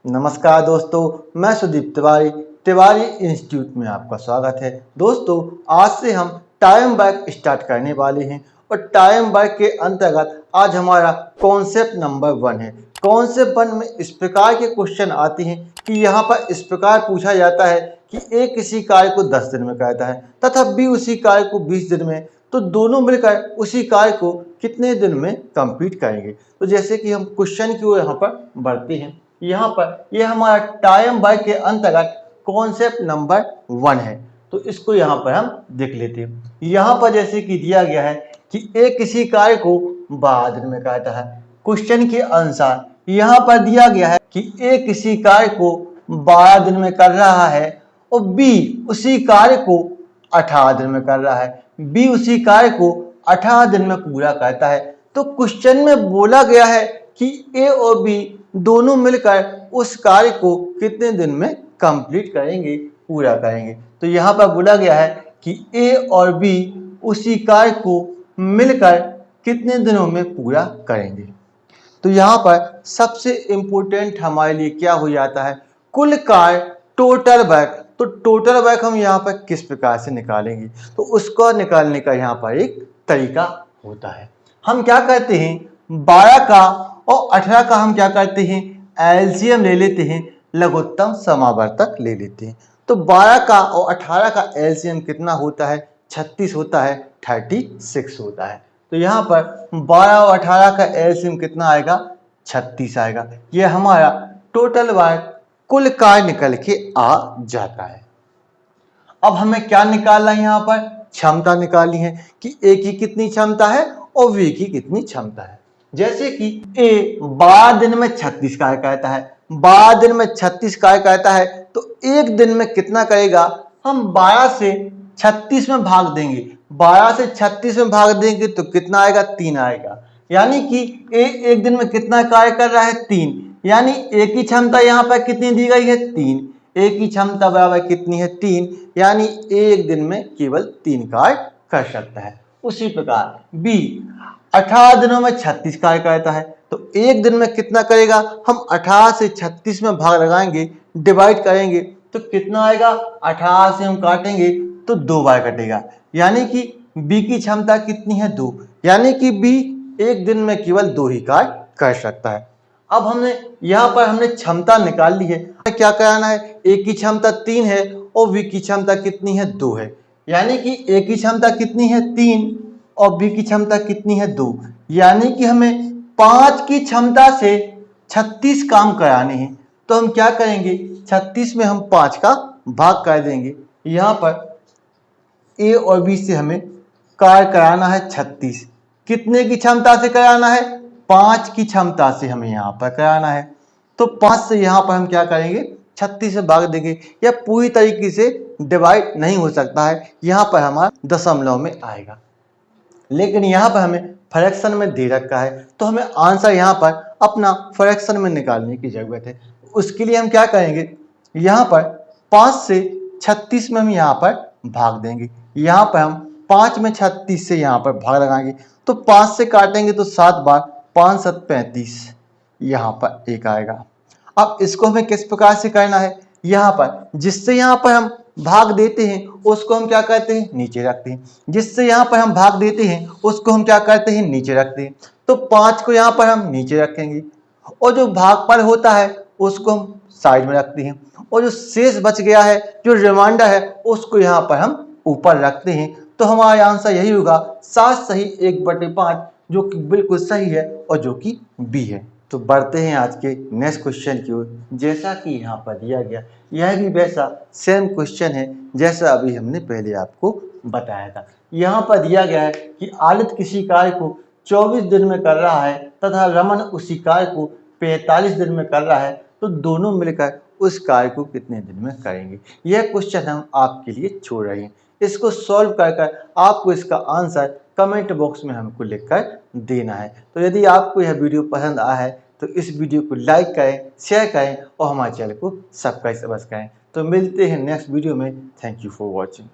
नमस्कार दोस्तों, मैं सुदीप तिवारी तिवारी इंस्टीट्यूट में आपका स्वागत है। दोस्तों, आज से हम टाइम वर्क स्टार्ट करने वाले हैं और टाइम वर्क के अंतर्गत आज हमारा कॉन्सेप्ट नंबर 1 है। कॉन्सेप्ट 1 में इस प्रकार के क्वेश्चन आते हैं कि यहाँ पर इस प्रकार पूछा जाता है कि ए किसी कार्य को 10 दिन में करता है तथा बी उसी कार्य को 20 दिन में, तो दोनों मिलकर उसी कार्य को कितने दिन में कंप्लीट करेंगे। तो जैसे कि हम क्वेश्चन की ओर यहाँ पर बढ़ते हैं, यहाँ पर यह हमारा टाइम वर्क के अंतर्गत कॉन्सेप्ट नंबर 1 है। तो इसको यहाँ पर हम देख लेते हैं। यहाँ पर जैसे कि दिया गया है कि ए किसी कार्य को 12 दिन में करता है। क्वेश्चन के अनुसार यहाँ पर दिया गया है कि ए किसी कार्य को 12 दिन में कर रहा है और बी उसी कार्य को 18 दिन में कर रहा है। बी उसी कार्य को 18 दिन में पूरा करता है। तो क्वेश्चन में बोला गया है कि ए और बी दोनों मिलकर उस कार्य को कितने दिन में कंप्लीट करेंगे, पूरा करेंगे। तो यहाँ पर बोला गया है कि ए और बी उसी कार्य को मिलकर कितने दिनों में पूरा करेंगे। तो यहाँ पर सबसे इम्पोर्टेंट हमारे लिए क्या हो जाता है, कुल कार्य, टोटल वर्क। तो टोटल वर्क हम यहाँ पर किस प्रकार से निकालेंगे, तो उसको निकालने का यहाँ पर एक तरीका होता है। हम क्या करते हैं, 12 का और 18 का हम क्या करते हैं, एलसीएम ले लेते हैं, लघुत्तम समावर्तक ले लेते हैं। तो 12 का और 18 का एलसीएम कितना होता है, 36 होता है, 36 होता है। तो यहाँ पर 12 और 18 का एलसीएम कितना आएगा, 36 आएगा। यह हमारा टोटल वर्क, कुल कार्य निकल के आ जाता है। अब हमें क्या निकालना है, यहाँ पर क्षमता निकालनी है कि ए की कितनी क्षमता है और बी की कितनी क्षमता है। जैसे कि ए 12 दिन में 36 कार्य करता है, 12 दिन में 36 कार्य करता है, तो एक दिन में कितना करेगा, हम 12 से 36 में भाग देंगे। 12 से 36 में भाग देंगे तो कितना आएगा, 3 आएगा। यानी कि ए एक दिन में कितना कार्य कर रहा है, 3। यानी ए की क्षमता यहाँ पर कितनी दी गई है, 3। ए की क्षमता बराबर कितनी है, 3। यानी एक दिन में केवल 3 कार्य कर सकता है। उसी प्रकार बी 18 दिनों में 36 कार्य करता है, तो एक दिन में कितना करेगा, हम 18 से 36 में भाग लगाएंगे, डिवाइड करेंगे, तो कितना आएगा, 18 से हम काटेंगे तो 2 बार कटेगा। यानी कि बी की क्षमता कितनी है, 2। यानी कि बी एक दिन में केवल 2 ही कार्य कर सकता है। अब हमने यहाँ पर हमने क्षमता निकाल ली है। क्या कराना है, ए की क्षमता 3 है और बी की क्षमता कितनी है, 2 है। यानी कि ए की क्षमता कितनी है, 3 और बी की क्षमता कितनी है, 2। यानी कि हमें 5 की क्षमता से 36 काम कराने हैं। तो हम क्या करेंगे, 36 में हम 5 का भाग कर देंगे। यहाँ पर ए और बी से हमें कार्य कराना है 36। कितने की क्षमता से कराना है, 5 की क्षमता से हमें यहाँ पर कराना है। तो 5 से यहाँ पर हम क्या करेंगे, 36 से भाग देंगे। यह पूरी तरीके से डिवाइड नहीं हो सकता है, यहाँ पर हमारा दशमलव में आएगा, लेकिन यहाँ पर हमें फ्रैक्शन में दे रखा है, तो हमें आंसर यहाँ पर अपना फ्रैक्शन में निकालने की जरूरत है। उसके लिए हम क्या करेंगे, यहाँ पर 5 से 36 में हम यहाँ पर भाग देंगे। यहाँ पर हम 5 में 36 से यहाँ पर भाग लगाएंगे, तो 5 से काटेंगे तो 7 बार, 5 7 35, यहाँ पर 1 आएगा। अब इसको हमें किस प्रकार से करना है, यहाँ पर जिससे यहाँ पर हम भाग देते हैं उसको हम क्या करते हैं, नीचे रखते हैं। जिससे यहाँ पर हम भाग देते हैं उसको हम क्या करते हैं, नीचे रखते हैं। तो 5 को यहाँ पर हम नीचे रखेंगे और जो भाग पर होता है उसको हम साइड में रखते हैं, और जो शेष बच गया है, जो रिमाइंडर है, उसको यहाँ पर हम ऊपर रखते हैं। तो हमारा आंसर यही होगा, 7 सही 1/5, जो कि बिल्कुल सही है और जो कि बी है। तो बढ़ते हैं आज के नेक्स्ट क्वेश्चन की ओर। जैसा कि यहाँ पर दिया गया, यह भी वैसा सेम क्वेश्चन है जैसा अभी हमने पहले आपको बताया था। यहाँ पर दिया गया है कि आदित्य किसी कार्य को 24 दिन में कर रहा है तथा रमन उसी कार्य को 45 दिन में कर रहा है, तो दोनों मिलकर उस कार्य को कितने दिन में करेंगे। यह क्वेश्चन हम आपके लिए छोड़ रहे हैं। इसको सॉल्व कर आपको इसका आंसर कमेंट बॉक्स में हमको लिखकर देना है। तो यदि आपको यह वीडियो पसंद आया है तो इस वीडियो को लाइक करें, शेयर करें और हमारे चैनल को सब्सक्राइब करें। तो मिलते हैं नेक्स्ट वीडियो में। Thank you for watching.